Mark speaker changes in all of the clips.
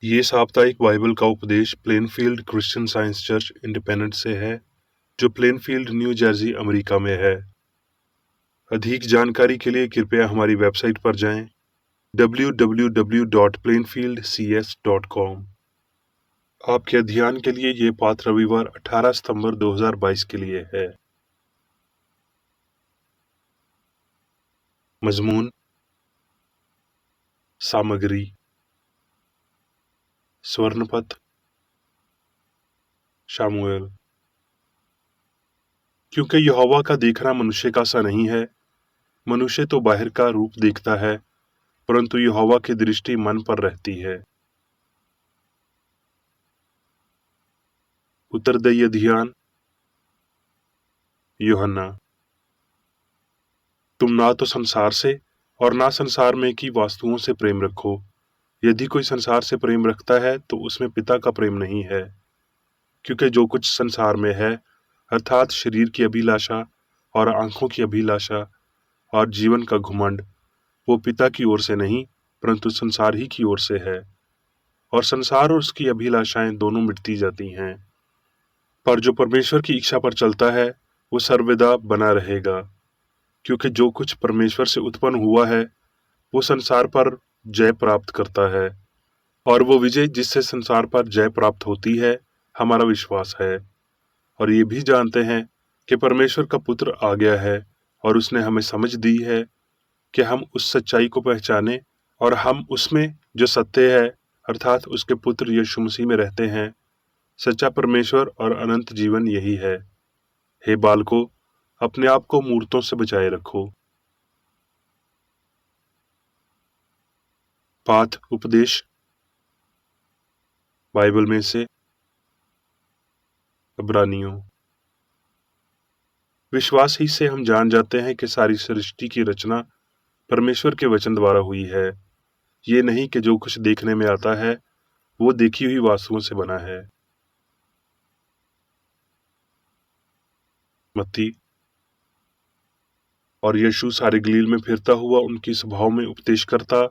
Speaker 1: ये साप्ताहिक बाइबल का उपदेश Plainfield Christian science church independent से है, जो प्लेनफील्ड, न्यू जर्सी, अमेरिका में है। अधिक जानकारी के लिए कृपया हमारी वेबसाइट पर जाएं www.plainfieldcs.com। आपके ध्यान के लिए ये पाठ रविवार 18 सितंबर 2022 के लिए है। मजमून, सामग्री, स्वर्णपथ, शामुएल। क्योंकि यहोवा का देखना मनुष्य का सा नहीं है, मनुष्य तो बाहर का रूप देखता है, परंतु यहोवा की दृष्टि मन पर रहती है। उत्तरदायी ध्यान। यूहन्ना, तुम ना तो संसार से और ना संसार में की वस्तुओं से प्रेम रखो। यदि कोई संसार से प्रेम रखता है तो उसमें पिता का प्रेम नहीं है, क्योंकि जो कुछ संसार में है, अर्थात शरीर की अभिलाषा और आंखों की अभिलाषा और जीवन का घुमंड, वो पिता की ओर से नहीं परंतु संसार ही की ओर से है। और संसार और उसकी अभिलाषाएं दोनों मिटती जाती हैं, पर जो परमेश्वर की इच्छा पर चलता है वो सर्वदा बना रहेगा। क्योंकि जो कुछ परमेश्वर से उत्पन्न हुआ है वो संसार पर जय प्राप्त करता है, और वो विजय जिससे संसार पर जय प्राप्त होती है हमारा विश्वास है। और ये भी जानते हैं कि परमेश्वर का पुत्र आ गया है और उसने हमें समझ दी है कि हम उस सच्चाई को पहचाने और हम उसमें जो सत्य है अर्थात उसके पुत्र यीशु मसीह में रहते हैं। सच्चा परमेश्वर और अनंत जीवन यही है। हे बालकों, अपने आप को मूर्तों से बचाए रखो। पाठ उपदेश बाइबल में से इब्रानियों। विश्वास ही से हम जान जाते हैं कि सारी सृष्टि की रचना परमेश्वर के वचन द्वारा हुई है। ये नहीं कि जो कुछ देखने में आता है वो देखी हुई वस्तुओं से बना है। मत्ती। और यीशु सारे गलील में फिरता हुआ उनकी सभाओं में उपदेश करता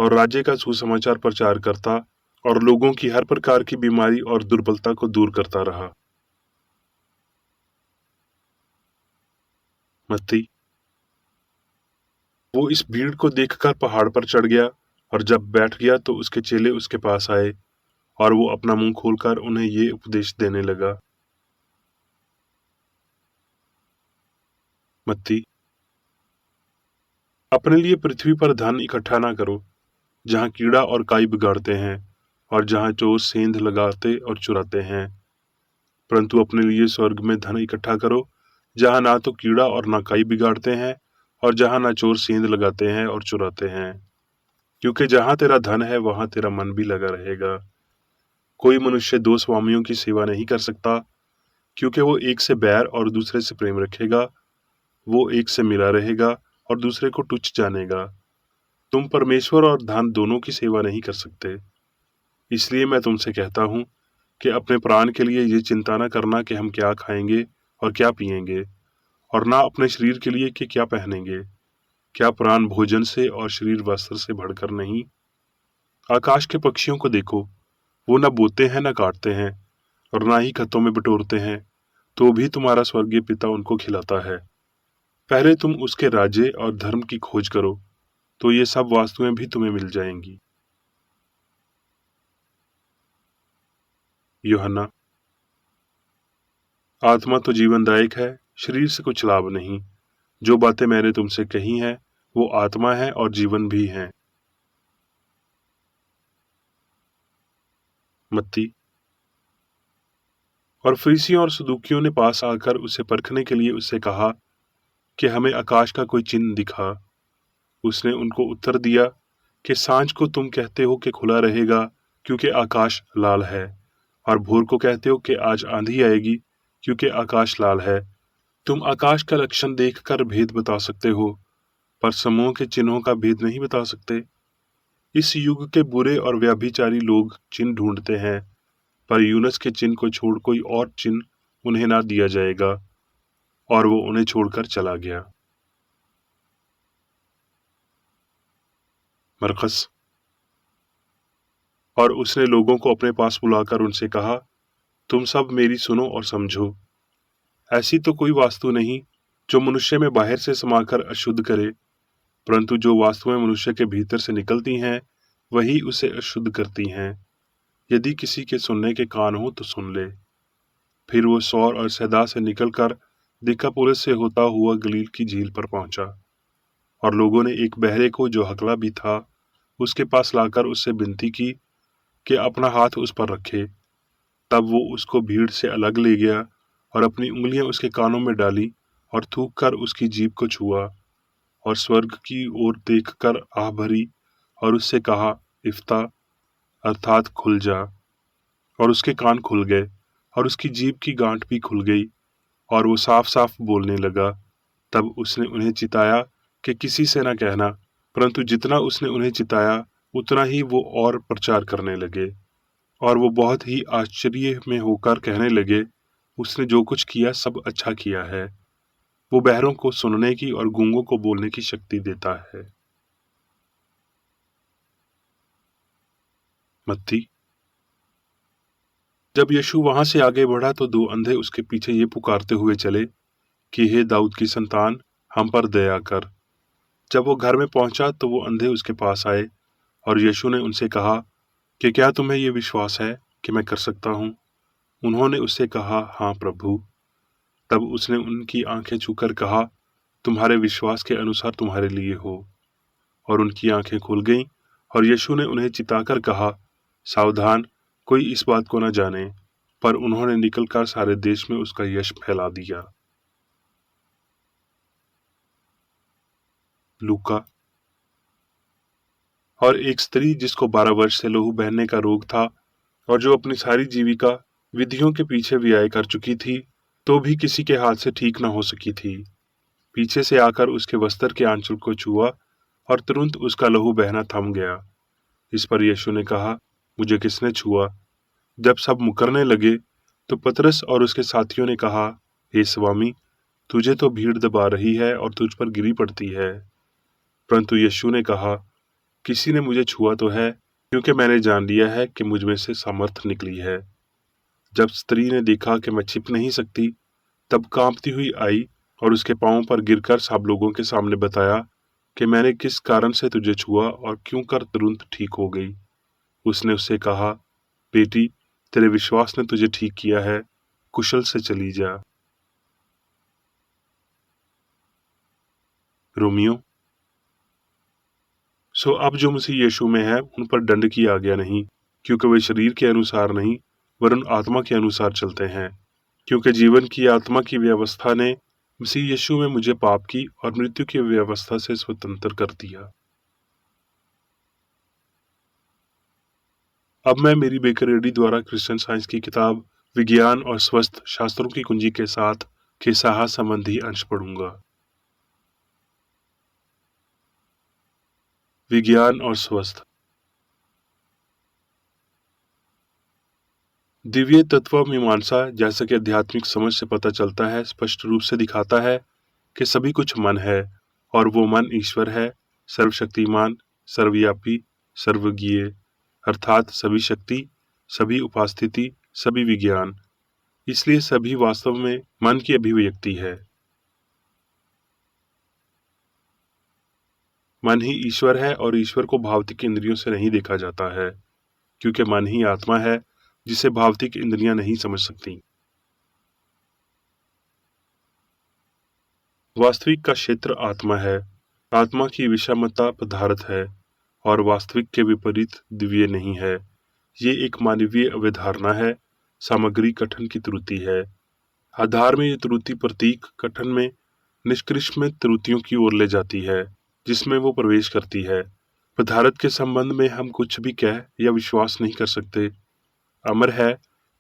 Speaker 1: और राज्य का सुसमाचार प्रचार करता और लोगों की हर प्रकार की बीमारी और दुर्बलता को दूर करता रहा। मत्ती। वो इस भीड़ को देखकर पहाड़ पर चढ़ गया, और जब बैठ गया तो उसके चेले उसके पास आए, और वो अपना मुंह खोलकर उन्हें ये उपदेश देने लगा। मत्ती। अपने लिए पृथ्वी पर धन इकट्ठा ना करो, जहाँ कीड़ा और काई बिगाड़ते हैं और जहाँ चोर सेंध लगाते और चुराते हैं, परंतु अपने लिए स्वर्ग में धन इकट्ठा करो, जहाँ ना तो कीड़ा और ना काई बिगाड़ते हैं और जहाँ ना चोर सेंध लगाते हैं और चुराते हैं। क्योंकि जहाँ तेरा धन है वहाँ तेरा मन भी लगा रहेगा। कोई मनुष्य दो स्वामियों की सेवा नहीं कर सकता, क्योंकि वो एक से बैर और दूसरे से प्रेम रखेगा, वो एक से मिला रहेगा और दूसरे को तुच्छ जानेगा। तुम परमेश्वर और धन दोनों की सेवा नहीं कर सकते। इसलिए मैं तुमसे कहता हूँ कि अपने प्राण के लिए ये चिंता न करना कि हम क्या खाएंगे और क्या पिएंगे, और ना अपने शरीर के लिए कि क्या पहनेंगे। क्या प्राण भोजन से और शरीर वस्त्र से बढ़कर नहीं? आकाश के पक्षियों को देखो, वो न बोते हैं न काटते हैं और ना ही खतों में बटोरते हैं, तो भी तुम्हारा स्वर्गीय पिता उनको खिलाता है। पहले तुम उसके राज्य और धर्म की खोज करो, तो ये सब वस्तुएं भी तुम्हें मिल जाएंगी। यूहन्ना। आत्मा तो जीवनदायक है, शरीर से कुछ लाभ नहीं। जो बातें मैंने तुमसे कही हैं वो आत्मा है और जीवन भी हैं। मत्ती। और फरीसियों और सदूकियों ने पास आकर उसे परखने के लिए उससे कहा कि हमें आकाश का कोई चिन्ह दिखा। उसने उनको उत्तर दिया कि सांझ को तुम कहते हो कि खुला रहेगा, क्योंकि आकाश लाल है, और भोर को कहते हो कि आज आंधी आएगी, क्योंकि आकाश लाल है। तुम आकाश का लक्षण देखकर भेद बता सकते हो, पर समूह के चिन्हों का भेद नहीं बता सकते। इस युग के बुरे और व्यभिचारी लोग चिन्ह ढूंढते हैं, पर यूनुस के चिन्ह को छोड़ कोई और चिन्ह उन्हें ना दिया जाएगा। और वो उन्हें छोड़कर चला गया। मरकस। और उसने लोगों को अपने पास बुलाकर उनसे कहा, तुम सब मेरी सुनो और समझो। ऐसी तो कोई वास्तु नहीं जो मनुष्य में बाहर से समाकर अशुद्ध करे, परंतु जो वास्तुएं मनुष्य के भीतर से निकलती हैं वही उसे अशुद्ध करती हैं। यदि किसी के सुनने के कान हो तो सुन ले। फिर वो सौर और सैदा से निकलकर दिकापुलिस से होता हुआ गलील की झील पर पहुंचा, और लोगों ने एक बहरे को जो हकला भी था उसके पास लाकर उससे विनती की कि अपना हाथ उस पर रखे। तब वो उसको भीड़ से अलग ले गया और अपनी उंगलियां उसके कानों में डाली और थूक कर उसकी जीभ को छुआ और स्वर्ग की ओर देखकर आह भरी और उससे कहा, इफ्ता, अर्थात खुल जा। और उसके कान खुल गए और उसकी जीभ की गांठ भी खुल गई और वो साफ साफ बोलने लगा। तब उसने उन्हें चिताया कि किसी से न कहना, परंतु जितना उसने उन्हें चिताया उतना ही वो और प्रचार करने लगे। और वो बहुत ही आश्चर्य में होकर कहने लगे, उसने जो कुछ किया सब अच्छा किया है। वो बहरों को सुनने की और गूंगों को बोलने की शक्ति देता है। मत्ती। जब यीशु वहां से आगे बढ़ा तो दो अंधे उसके पीछे ये पुकारते हुए चले कि हे दाऊद की संतान, हम पर दया कर। जब वो घर में पहुंचा तो वो अंधे उसके पास आए और यीशु ने उनसे कहा कि क्या तुम्हें ये विश्वास है कि मैं कर सकता हूँ? उन्होंने उससे कहा, हाँ प्रभु। तब उसने उनकी आंखें छूकर कहा, तुम्हारे विश्वास के अनुसार तुम्हारे लिए हो। और उनकी आंखें खुल गईं और यीशु ने उन्हें चिताकर कहा, सावधान, कोई इस बात को न जाने। पर उन्होंने निकलकर सारे देश में उसका यश फैला दिया। लूका। और एक स्त्री जिसको 12 वर्ष से लहू बहने का रोग था और जो अपनी सारी जीविका विधियों के पीछे व्यय कर चुकी थी, तो भी किसी के हाथ से ठीक न हो सकी थी, पीछे से आकर उसके वस्त्र के आंचल को छुआ और तुरंत उसका लहू बहना थम गया। इस पर यीशु ने कहा, मुझे किसने छुआ? जब सब मुकरने लगे तो पतरस और उसके साथियों ने कहा, हे स्वामी, तुझे तो भीड़ दबा रही है और तुझ पर गिरी पड़ती है। परंतु यीशु ने कहा, किसी ने मुझे छुआ तो है, क्योंकि मैंने जान लिया है कि मुझ में से सामर्थ निकली है। जब स्त्री ने देखा कि मैं छिप नहीं सकती, तब कांपती हुई आई और उसके पांवों पर गिरकर सब लोगों के सामने बताया कि मैंने किस कारण से तुझे छुआ और क्यों कर तुरंत ठीक हो गई। उसने उससे कहा, बेटी, तेरे विश्वास ने तुझे ठीक किया है, कुशल से चली जा। रोमियो। सो अब जो मसीह यीशु में है उन पर दंड की आज्ञा नहीं, क्योंकि वे शरीर के अनुसार नहीं वरन आत्मा के अनुसार चलते हैं। क्योंकि जीवन की आत्मा की व्यवस्था ने मसीह यीशु में मुझे पाप की और मृत्यु की व्यवस्था से स्वतंत्र कर दिया। अब मैं मेरी बेकरेडी द्वारा क्रिश्चियन साइंस की किताब विज्ञान और स्वस्थ शास्त्रों की कुंजी के साथ केसाहा संबंधी अंश पढ़ूंगा। विज्ञान और स्वस्थ। दिव्य तत्व मीमांसा, जैसा कि आध्यात्मिक समझ से पता चलता है, स्पष्ट रूप से दिखाता है कि सभी कुछ मन है और वो मन ईश्वर है, सर्वशक्तिमान, सर्वव्यापी, सर्वज्ञ, अर्थात सभी शक्ति, सभी उपस्थिति, सभी विज्ञान। इसलिए सभी वास्तव में मन की अभिव्यक्ति है। मन ही ईश्वर है और ईश्वर को भौतिक इंद्रियों से नहीं देखा जाता है, क्योंकि मन ही आत्मा है जिसे भौतिक इंद्रियां नहीं समझ सकती। वास्तविक का क्षेत्र आत्मा है। आत्मा की विषमता पदार्थ है और वास्तविक के विपरीत दिव्य नहीं है। ये एक मानवीय अवधारणा है। सामग्री कथन की त्रुटि है। आधार में ये त्रुटि प्रतीक कथन में निष्कृष्ट त्रुटियों की ओर ले जाती है, जिसमें वो प्रवेश करती है। पदार्थ के संबंध में हम कुछ भी कह या विश्वास नहीं कर सकते। अमर है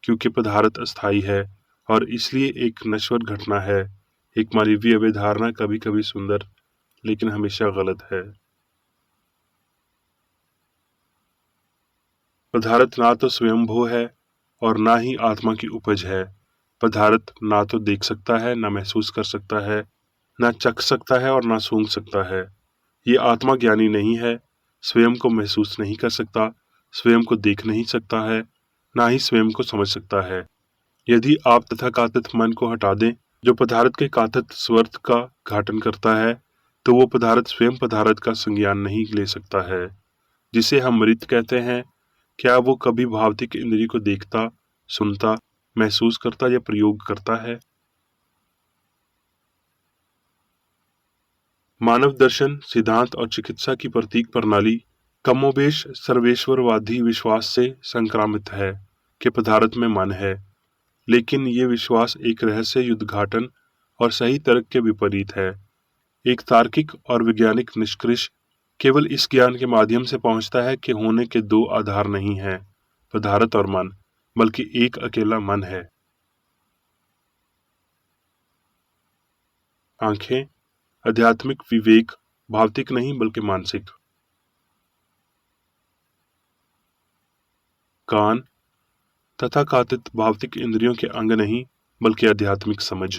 Speaker 1: क्योंकि पदार्थ अस्थायी है और इसलिए एक नश्वर घटना है। एक मानवीय अवधारणा कभी कभी सुंदर लेकिन हमेशा गलत है। पदार्थ ना तो स्वयंभू है और ना ही आत्मा की उपज है। पदार्थ ना तो देख सकता है, ना महसूस कर सकता है, ना चख सकता है और ना सूंघ सकता है। ये आत्मा ज्ञानी नहीं है, स्वयं को महसूस नहीं कर सकता, स्वयं को देख नहीं सकता है, ना ही स्वयं को समझ सकता है। यदि आप तथाकथित मन को हटा दें, जो पदार्थ के काथित स्वर्थ का घाटन करता है, तो वो पदार्थ स्वयं पदार्थ का संज्ञान नहीं ले सकता है। जिसे हम मृत कहते हैं, क्या वो कभी भौतिक इंद्रिय को देखता, सुनता, महसूस करता या प्रयोग करता है? मानव दर्शन, सिद्धांत और चिकित्सा की प्रतीक प्रणाली कमोबेश सर्वेश्वरवादी विश्वास से संक्रामित है कि पदार्थ में मन है, लेकिन ये विश्वास एक रहस्य उद्घाटन और सही तर्क के विपरीत है। एक तार्किक और वैज्ञानिक निष्कर्ष केवल इस ज्ञान के माध्यम से पहुंचता है कि होने के दो आधार नहीं है, पदार्थ और मन, बल्कि एक अकेला मन है। आंखें, आध्यात्मिक विवेक, भौतिक नहीं बल्कि मानसिक। कान, तथाकथित भौतिक इंद्रियों के अंग नहीं बल्कि आध्यात्मिक समझ।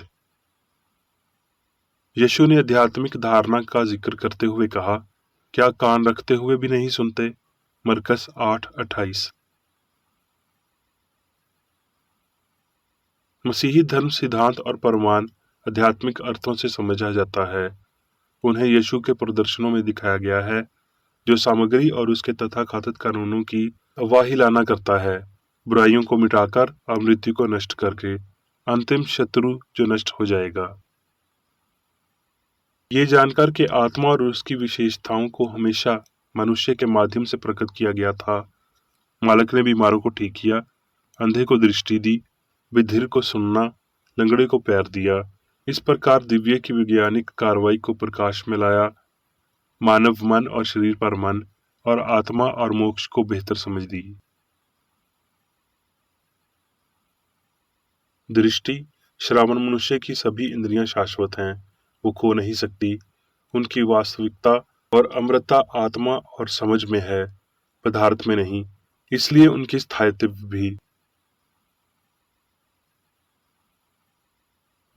Speaker 1: यीशु ने आध्यात्मिक धारणा का जिक्र करते हुए कहा, क्या कान रखते हुए भी नहीं सुनते? मरकस 8:28। मसीही धर्म सिद्धांत और प्रमाण आध्यात्मिक अर्थों से समझा जाता है। उन्हें यीशु के प्रदर्शनों में दिखाया गया है, जो सामग्री और उसके तथाकथित कानूनों की अवहेलना करता है, बुराइयों को मिटाकर और मृत्यु को नष्ट करके, अंतिम शत्रु जो नष्ट हो जाएगा। ये जानकर कि आत्मा और उसकी विशेषताओं को हमेशा मनुष्य के माध्यम से प्रकट किया गया था, मालिक ने बीमारों को ठीक किया, अंधे को दृष्टि दी, बधिर को सुनना, लंगड़े को पैर दिया। इस प्रकार दिव्य की वैज्ञानिक कार्रवाई को प्रकाश में लाया, मानव मन और शरीर पर मन और आत्मा और मोक्ष को बेहतर समझ दी। दृष्टि, श्रावण मनुष्य की सभी इंद्रियां शाश्वत हैं, वो खो नहीं सकती। उनकी वास्तविकता और अमृतता आत्मा और समझ में है, पदार्थ में नहीं, इसलिए उनकी स्थायित्व भी।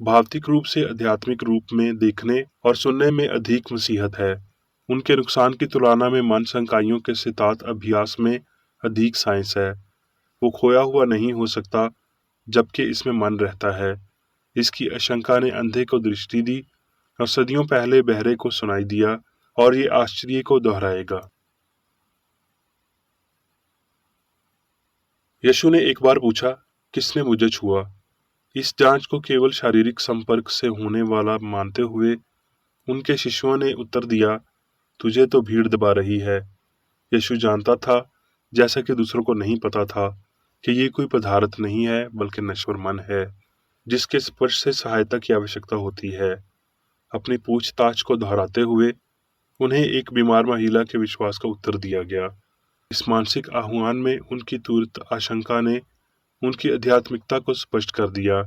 Speaker 1: भौतिक रूप से आध्यात्मिक रूप में देखने और सुनने में अधिक मसीहत है। उनके नुकसान की तुलना में मन संकाइयों के सितात अभ्यास में अधिक साइंस है। वो खोया हुआ नहीं हो सकता, जबकि इसमें मन रहता है। इसकी आशंका ने अंधे को दृष्टि दी और सदियों पहले बहरे को सुनाई दिया, और ये आश्चर्य को दोहराएगा। यीशु ने एक बार पूछा, किसने मुझे छुआ? इस जांच को केवल शारीरिक संपर्क से होने वाला मानते हुए उनके शिष्यों ने उत्तर दिया, तुझे तो भीड़ दबा रही है। यीशु जानता था, जैसा कि दूसरों को नहीं पता था, कि ये कोई पदार्थ नहीं है बल्कि नश्वर मन है, जिसके स्पर्श से सहायता की आवश्यकता होती है। अपनी पूछताछ को दोहराते हुए उन्हें एक बीमार महिला के विश्वास का उत्तर दिया गया। इस मानसिक आह्वान में उनकी तुरंत आशंका ने उनकी आध्यात्मिकता को स्पष्ट कर दिया।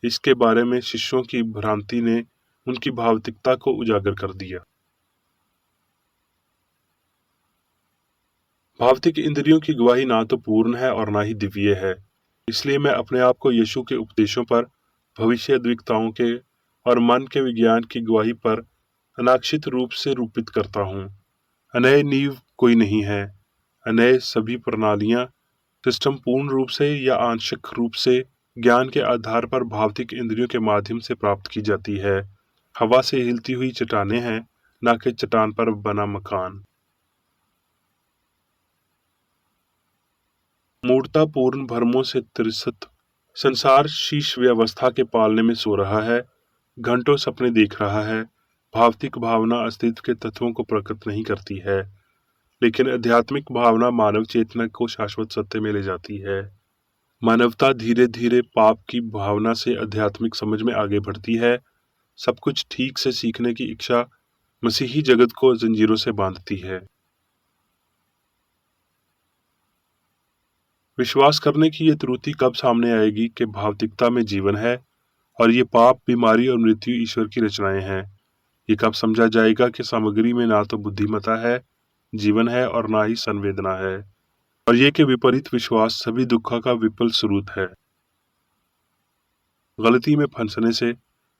Speaker 1: इसके बारे में शिष्यों की भ्रांति ने उनकी भावतिकता को उजागर कर दिया। भौतिक इंद्रियों की गवाही ना तो पूर्ण है और ना ही दिव्य है। इसलिए मैं अपने आप को यीशु के उपदेशों पर, भविष्य द्विकताओं के और मन के विज्ञान की गवाही पर अनाक्षित रूप से रूपित करता हूँ। अनय नींव कोई नहीं है। अनय सभी प्रणालियाँ, सिस्टम पूर्ण रूप से या आंशिक रूप से ज्ञान के आधार पर भौतिक इंद्रियों के माध्यम से प्राप्त की जाती है। हवा से हिलती हुई चट्टानें हैं, न कि चट्टान पर बना मकान। मूर्तापूर्ण भरमों से त्रसित संसार शीश व्यवस्था के पालने में सो रहा है, घंटों सपने देख रहा है। भौतिक भावना अस्तित्व के तत्वों को प्रकट नहीं करती है, लेकिन आध्यात्मिक भावना मानव चेतना को शाश्वत सत्य में ले जाती है। मानवता धीरे धीरे पाप की भावना से आध्यात्मिक समझ में आगे बढ़ती है। सब कुछ ठीक से सीखने की इच्छा मसीही जगत को जंजीरों से बांधती है। विश्वास करने की ये त्रुटि कब सामने आएगी कि भौतिकता में जीवन है और ये पाप, बीमारी और मृत्यु ईश्वर की रचनाएं हैं? ये कब समझा जाएगा कि सामग्री में ना तो बुद्धिमत्ता है, जीवन है और ना ही संवेदना है, और ये कि विपरीत विश्वास सभी दुखों का विफल स्रोत है? गलती में फंसने से,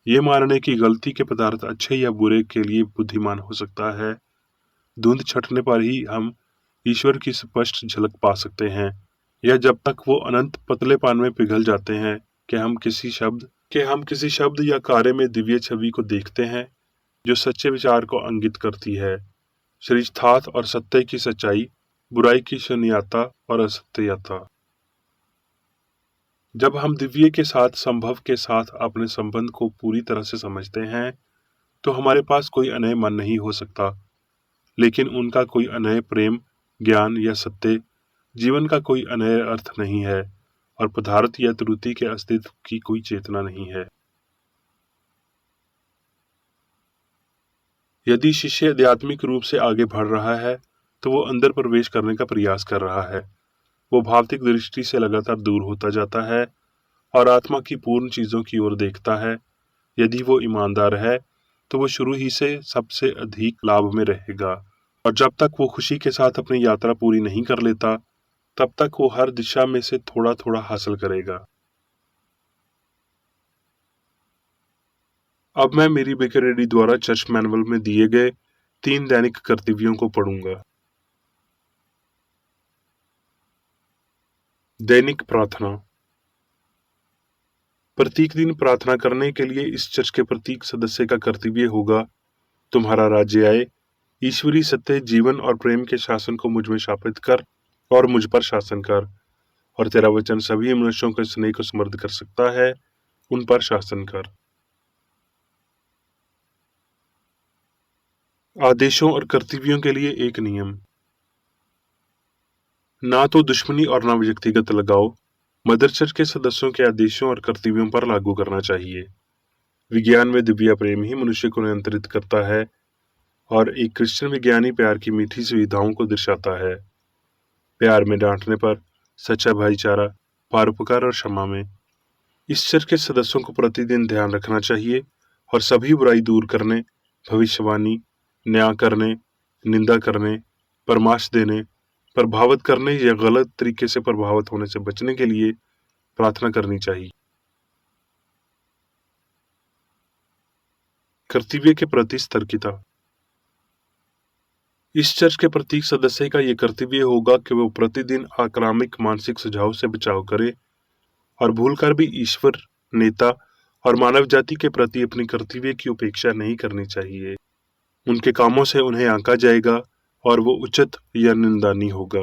Speaker 1: ये मानने की गलती के पदार्थ अच्छे या बुरे के लिए बुद्धिमान हो सकता है, धुंध छटने पर ही हम ईश्वर की स्पष्ट झलक पा सकते हैं, या जब तक वो अनंत पतले पान में पिघल जाते हैं कि हम किसी शब्द या कार्य में दिव्य छवि को देखते हैं जो सच्चे विचार को इंगित करती है, श्रेष्ठार्थ और सत्य की सच्चाई, बुराई की शून्यता और असत्यता। जब हम दिव्य के साथ संभव के साथ अपने संबंध को पूरी तरह से समझते हैं, तो हमारे पास कोई अनय मन नहीं हो सकता, लेकिन उनका कोई अनय प्रेम, ज्ञान या सत्य, जीवन का कोई अनय अर्थ नहीं है, और पदार्थ या त्रुटि के अस्तित्व की कोई चेतना नहीं है। यदि शिष्य आध्यात्मिक रूप से आगे बढ़ रहा है, तो वो अंदर प्रवेश करने का प्रयास कर रहा है। वो भौतिक दृष्टि से लगातार दूर होता जाता है और आत्मा की पूर्ण चीजों की ओर देखता है। यदि वो ईमानदार है, तो वो शुरू ही से सबसे अधिक लाभ में रहेगा, और जब तक वो खुशी के साथ अपनी यात्रा पूरी नहीं कर लेता, तब तक वो हर दिशा में से थोड़ा थोड़ा हासिल करेगा। अब मैं मेरी बेकर रेड्डी द्वारा चर्च मैनुअल में दिए गए 3 दैनिक कर्तव्यों को पढ़ूंगा। दैनिक प्रार्थना। प्रत्येक दिन प्रार्थना करने के लिए इस चर्च के प्रत्येक सदस्य का कर्तव्य होगा, तुम्हारा राज्य आए, ईश्वरीय सत्य, जीवन और प्रेम के शासन को मुझ में स्थापित कर और मुझ पर शासन कर, और तेरा वचन सभी मनुष्यों के स्नेह को समृद्ध कर सकता है, उन पर शासन कर। आदेशों और कर्तव्यों के लिए एक नियम। ना तो दुश्मनी और ना व्यक्तिगत लगाओ। मदर चर्च के सदस्यों के आदेशों और कर्तव्यों पर लागू करना चाहिए। विज्ञान में दिव्य प्रेम ही मनुष्य को नियंत्रित करता है और एक क्रिश्चियन विज्ञानी प्यार की मीठी सुविधाओं को दर्शाता है। प्यार में डांटने पर, सच्चा भाईचारा, परोपकार और क्षमा में। इस चर्च के सदस्यों को प्रतिदिन ध्यान रखना चाहिए और सभी बुराई दूर करने, भविष्यवाणी, न्याय करने, निंदा करने, परामर्श देने, प्रभावित करने या गलत तरीके से प्रभावित होने से बचने के लिए प्रार्थना करनी चाहिए। कर्तव्य के प्रति सतर्कता। इस चर्च के प्रत्येक सदस्य का यह कर्तव्य होगा कि वो प्रतिदिन आक्रामक मानसिक सुझाव से बचाव करे और भूलकर भी ईश्वर, नेता और मानव जाति के प्रति अपने कर्तव्य की उपेक्षा नहीं करनी चाहिए। उनके कामों से उन्हें आंका जाएगा और वो उचित या निंदनीय होगा।